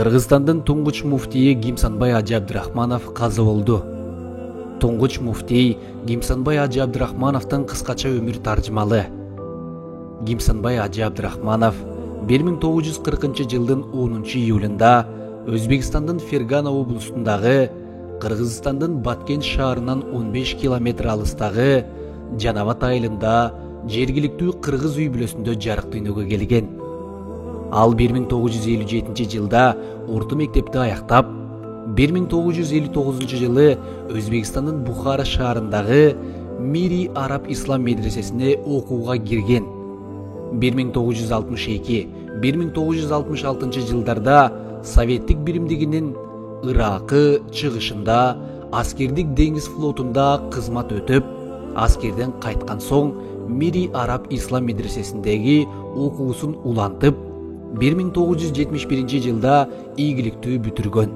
Кыргызстандын туңгуч муфтийи Кимсанбай Ажы Абдрахманов каза болду. Туңгуч муфтий Кимсанбай Ажы Абдрахмановдун кыскача өмүр таржымалы. Кимсанбай Ажы Абдрахманов 1940 жылдын 10 июлунда Өзбекстандын Фергана облусундагы, Кыргызстандын Баткен шаарынан 15 километр алыстагы Жанабат айылында жергиликтүү кыргыз үй бүлөсүндө жарык дүйнөгө келген. Ал 1957 жылда орто мектепти аяктап, 1959 жылы Өзбекстандын Бухара шаарындагы Мири Араб Ислам медресесине окууга кирген. 1962-1966 жылдарда Советтик биримдигинин Иракы чыгышында аскердик деңиз флотунда кызмат өтүп, аскерден кайткан соң Мири Араб Ислам медресесиндеги окуусун улантып, 1971 жылда ийгиликтүү бүтүргөн.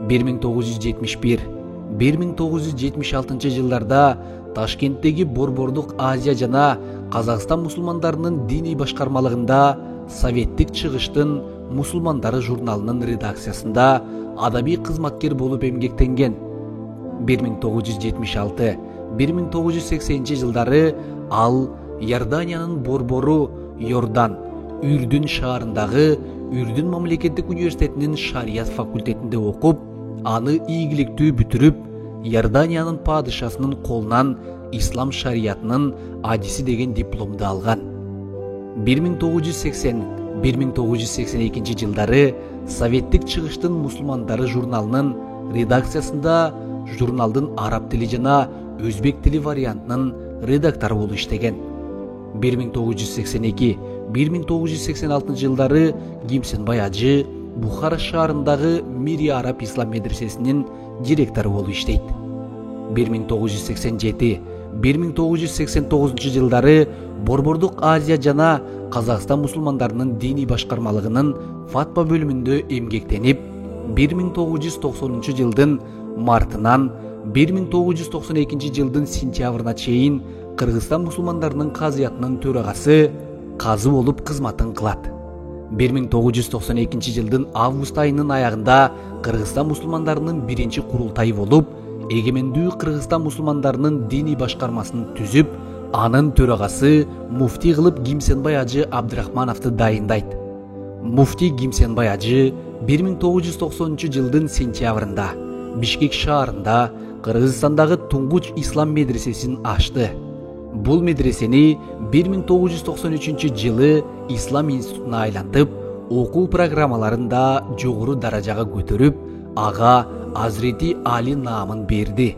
1971-1976 жылдарда Ташкенттеги Борбордук Азия жана Казакстан мусулмандарынын диний башкармалыгында Советтик чыгыштын мусулмандары журналынын редакциясында адабий кызматкер болуп эмгектенген. 1976-1980 жылдары ал Иорданиянын борбору Йордан Үрдүн шаарындагы Үрдүн мамлекеттик университетинин шарият факультетинде окуп, аны ийгиликтүү бүтүрүп, Иорданиянын падышасынын колунан ислам шариятынын адиси деген дипломду алган. 1980-1982 жылдары Советтик чыгыштын мусулмандары журналынын редакциясында журналдын араб тили жана өзбек тили вариантынын редактору болуп иштеген. 1982-1986 жылдары Кимсанбай Ажы Бухара шаарындагы Мири Араб Ислам медресесинин директору болуп иштейт. 1987-1989 жылдары Борбордук Азия жана Казакстан мусулмандарынын диний башкармалыгынын фатва бөлүмүндө эмгектенип, 1990 жылдын мартынан 1992 жылдын сентябрына чейин Кыргызстан мусулмандарынын казыятынын төрагасы, казы болуп кызматын кылат. 1992 жылдын август айынын аягында Кыргызстан мусулмандарынын биринчи курултайы болуп, эгемендүү Кыргызстан мусулмандарынын диний башкармасын түзүп, анын төрагасы муфтий кылып Кимсанбай Ажы Абдрахмановду дайындайт. Муфтий Кимсанбай Ажы 1990 жылдын сентябрында Бишкек шаарында Кыргызстандагы туңгуч ислам медресесин ачты. Бул медресени 1993 жылы Ислам институтуна айлантып, окуу программаларында жогору даражага көтөрүп, ага Азирети Али наамын берди.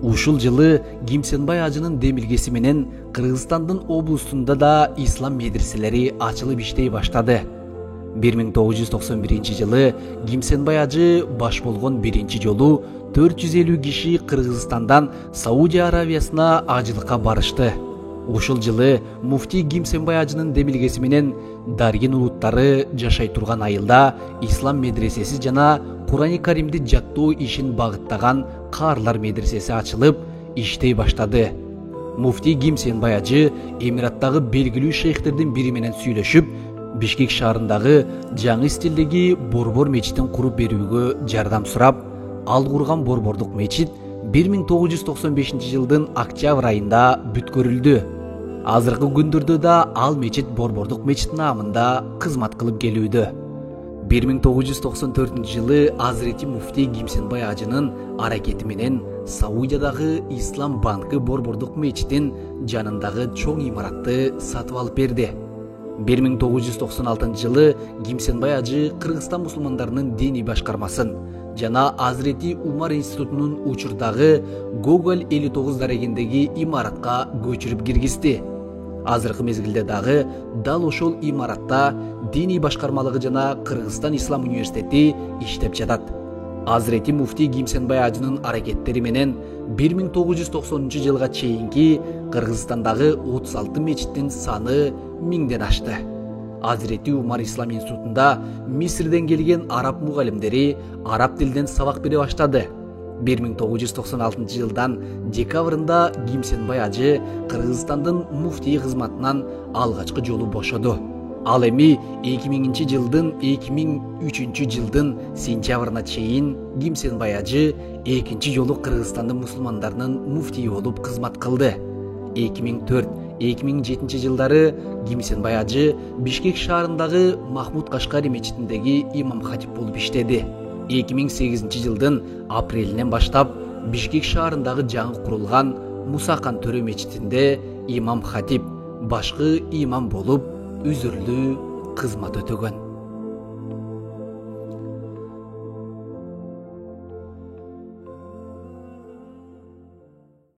Ушул жылы Кимсанбай Ажынын демилгеси менен Кыргызстандын облусунда да ислам медреселери ачылып иштей баштады. 1991 жылы Кимсанбай Ажы баш болгон биринчи жолу 450 киши Кыргызстандан Саудия Аравиясына ажылыкка барышты. Ушул жылы муфтий Кимсанбай Ажынын демилгеси менен Дарген улуттары жашай турган айылда ислам медресеси жана Курани Каримди жаттоо ишин багыттаган Каарлар медресеси ачылып, иштей баштады. Муфтий Кимсанбай Ажы Эмираттагы белгилүү шейхтердин бири менен сүйлөшүп, Бишкек шаарындагы жаңы стилдеги борбор мечитин куруп берүүгө жардам сурап, ал курган борбордук мечит 1995 жылдын октябрь айында бүткөрүлдү. Азыркы күндөрдө да ал мечит борбордук мечит наамында кызмат кылып келүүдө. 1994 жылы Азирети муфтий Кимсанбай Ажынын аракети менен Саудиядагы Ислам банкы борбордук мечитин жанындагы чоң имаратты сатып алып берди. 1996 жылы Кимсанбай Ажы Кыргызстан мусулмандарынын диний башкармасын жана Азирети Умар институтунун учурдагы Гоголь 59 дарегиндеги имаратка көчүрүп киргизди. Азыркы мезгилде дагы дал ошол имаратта диний башкармалыгы жана Кыргызстан Ислам университети иштеп жатат. Азирети муфтий Кимсанбай Ажынын аракеттери менен 1990 жылга чейинки Кыргызстандагы 36 мечиттин саны 1000ден ашты. Азирети Умар Ислам институтунда Мисирден келген араб мугалимдери араб тилден сабак бере баштады. 1996 жылдан декабрында Кимсанбай Ажы Кыргызстандын муфтий кызматынан алгачкы жолу бошоду. Ал эми 2000-жылдын 2003-жылдын сентябрына чейин Кимсенбай ажы экинчи жолу Кыргызстандын мусулмандарынын муфтийи болуп кызмат кылды. 2004-2007 жылдары Кимсенбай ажы Бишкек шаарындагы Махмуд Кашкари мечитиндеги имам-хатип болуп иштеди. 2008 жылдын апрелинен баштап Бишкек шаарындагы жаңы курулган Мусахан Төрө мечитинде имам-хатип, башкы имам болуп үзүрлүү кызмат өтөгөн.